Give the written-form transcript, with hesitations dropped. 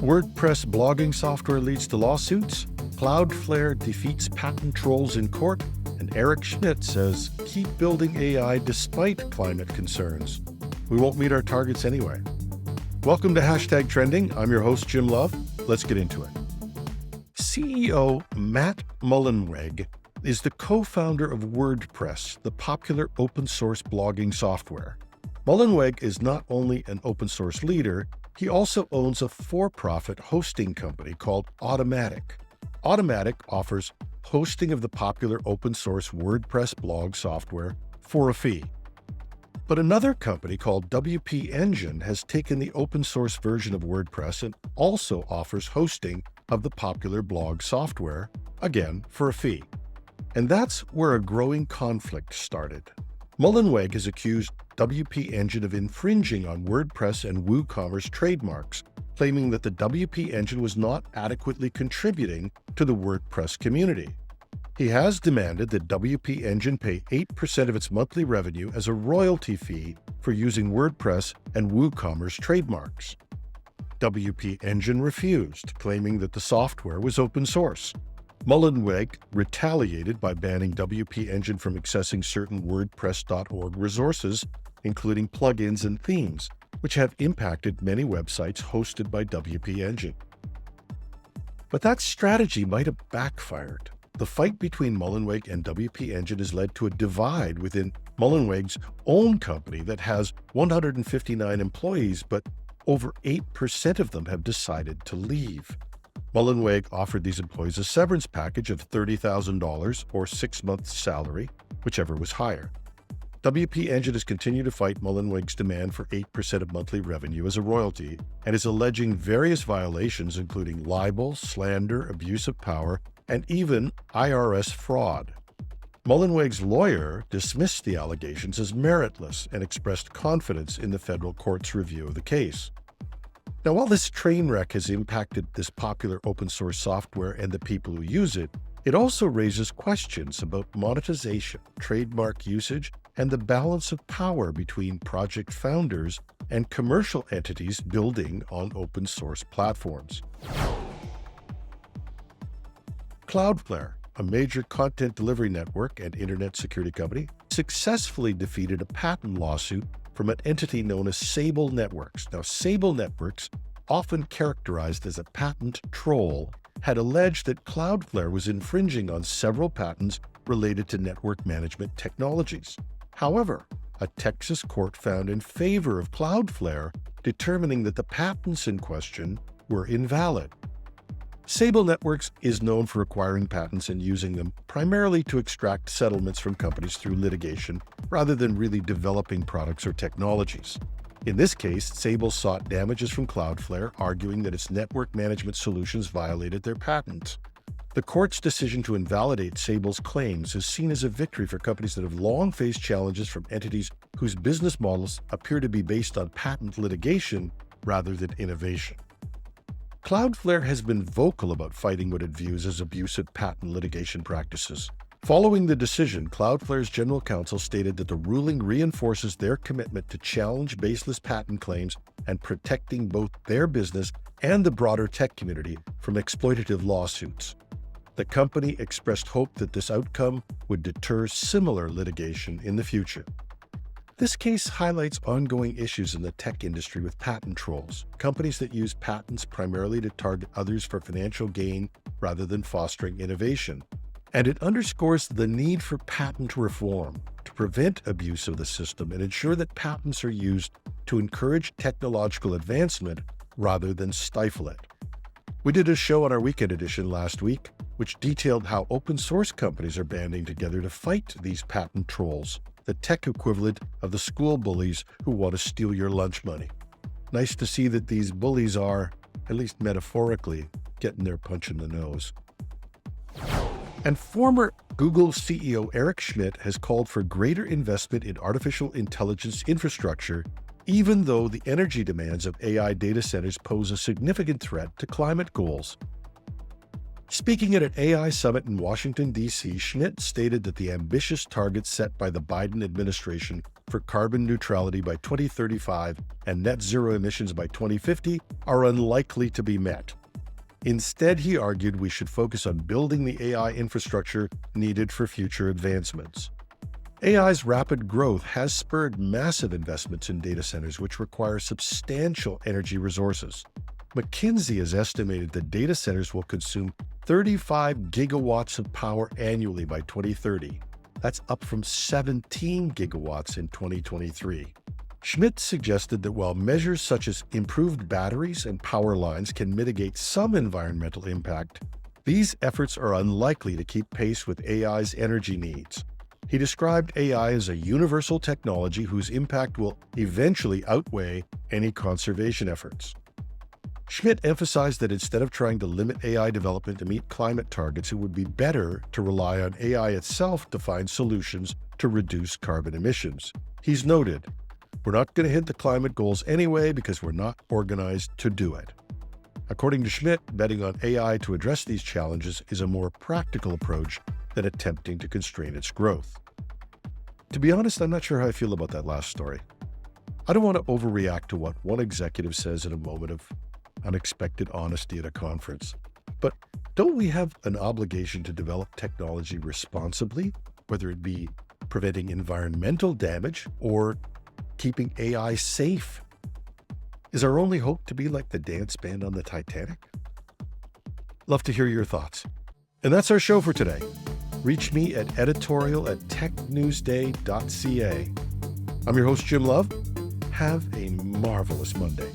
WordPress blogging software leads to lawsuits, Cloudflare defeats patent trolls in court, and Eric Schmidt says, keep building AI despite climate concerns. We won't meet our targets anyway. Welcome to Hashtag Trending. I'm your host, Jim Love. Let's get into it. CEO Matt Mullenweg is the co-founder of WordPress, the popular open-source blogging software. Mullenweg is not only an open-source leader, he also owns a for-profit hosting company called Automatic. Automatic offers hosting of the popular open-source WordPress blog software for a fee. But another company called WP Engine has taken the open-source version of WordPress and also offers hosting of the popular blog software, again, for a fee. And that's where a growing conflict started. Mullenweg has accused WP Engine of infringing on WordPress and WooCommerce trademarks, claiming that the WP Engine was not adequately contributing to the WordPress community. He has demanded that WP Engine pay 8% of its monthly revenue as a royalty fee for using WordPress and WooCommerce trademarks. WP Engine refused, claiming that the software was open source. Mullenweg retaliated by banning WP Engine from accessing certain WordPress.org resources, including plugins and themes, which have impacted many websites hosted by WP Engine. But that strategy might have backfired. The fight between Mullenweg and WP Engine has led to a divide within Mullenweg's own company that has 159 employees, but over 8% of them have decided to leave. Mullenweg offered these employees a severance package of $30,000 or 6 months' salary, whichever was higher. WP Engine has continued to fight Mullenweg's demand for 8% of monthly revenue as a royalty and is alleging various violations including libel, slander, abuse of power, and even IRS fraud. Mullenweg's lawyer dismissed the allegations as meritless and expressed confidence in the federal court's review of the case. Now, while this train wreck has impacted this popular open-source software and the people who use it, it also raises questions about monetization, trademark usage, and the balance of power between project founders and commercial entities building on open-source platforms. Cloudflare, a major content delivery network and internet security company, successfully defeated a patent lawsuit from an entity known as Sable Networks. Now, Sable Networks, often characterized as a patent troll, had alleged that Cloudflare was infringing on several patents related to network management technologies. However, a Texas court found in favor of Cloudflare, determining that the patents in question were invalid. Sable Networks is known for acquiring patents and using them primarily to extract settlements from companies through litigation, rather than really developing products or technologies. In this case, Sable sought damages from Cloudflare, arguing that its network management solutions violated their patent. The court's decision to invalidate Sable's claims is seen as a victory for companies that have long faced challenges from entities whose business models appear to be based on patent litigation rather than innovation. Cloudflare has been vocal about fighting what it views as abusive patent litigation practices. Following the decision, Cloudflare's general counsel stated that the ruling reinforces their commitment to challenge baseless patent claims and protecting both their business and the broader tech community from exploitative lawsuits. The company expressed hope that this outcome would deter similar litigation in the future. This case highlights ongoing issues in the tech industry with patent trolls, companies that use patents primarily to target others for financial gain rather than fostering innovation. And it underscores the need for patent reform to prevent abuse of the system and ensure that patents are used to encourage technological advancement rather than stifle it. We did a show on our weekend edition last week, which detailed how open source companies are banding together to fight these patent trolls, the tech equivalent of the school bullies who want to steal your lunch money. Nice to see that these bullies are, at least metaphorically, getting their punch in the nose. And former Google CEO Eric Schmidt has called for greater investment in artificial intelligence infrastructure, even though the energy demands of AI data centers pose a significant threat to climate goals. Speaking at an AI summit in Washington, D.C., Schmidt stated that the ambitious targets set by the Biden administration for carbon neutrality by 2035 and net zero emissions by 2050 are unlikely to be met. Instead, he argued we should focus on building the AI infrastructure needed for future advancements. AI's rapid growth has spurred massive investments in data centers, which require substantial energy resources. McKinsey has estimated that data centers will consume 35 gigawatts of power annually by 2030. That's up from 17 gigawatts in 2023. Schmidt suggested that while measures such as improved batteries and power lines can mitigate some environmental impact, these efforts are unlikely to keep pace with AI's energy needs. He described AI as a universal technology whose impact will eventually outweigh any conservation efforts. Schmidt emphasized that instead of trying to limit AI development to meet climate targets, it would be better to rely on AI itself to find solutions to reduce carbon emissions. He's noted, "We're not going to hit the climate goals anyway because we're not organized to do it." According to Schmidt, betting on AI to address these challenges is a more practical approach than attempting to constrain its growth. To be honest, I'm not sure how I feel about that last story. I don't want to overreact to what one executive says in a moment of unexpected honesty at a conference. But don't we have an obligation to develop technology responsibly, whether it be preventing environmental damage or keeping AI safe? Is our only hope to be like the dance band on the Titanic? Love to hear your thoughts. And that's our show for today. Reach me at editorial@technewsday.ca. I'm your host, Jim Love. Have a marvelous Monday.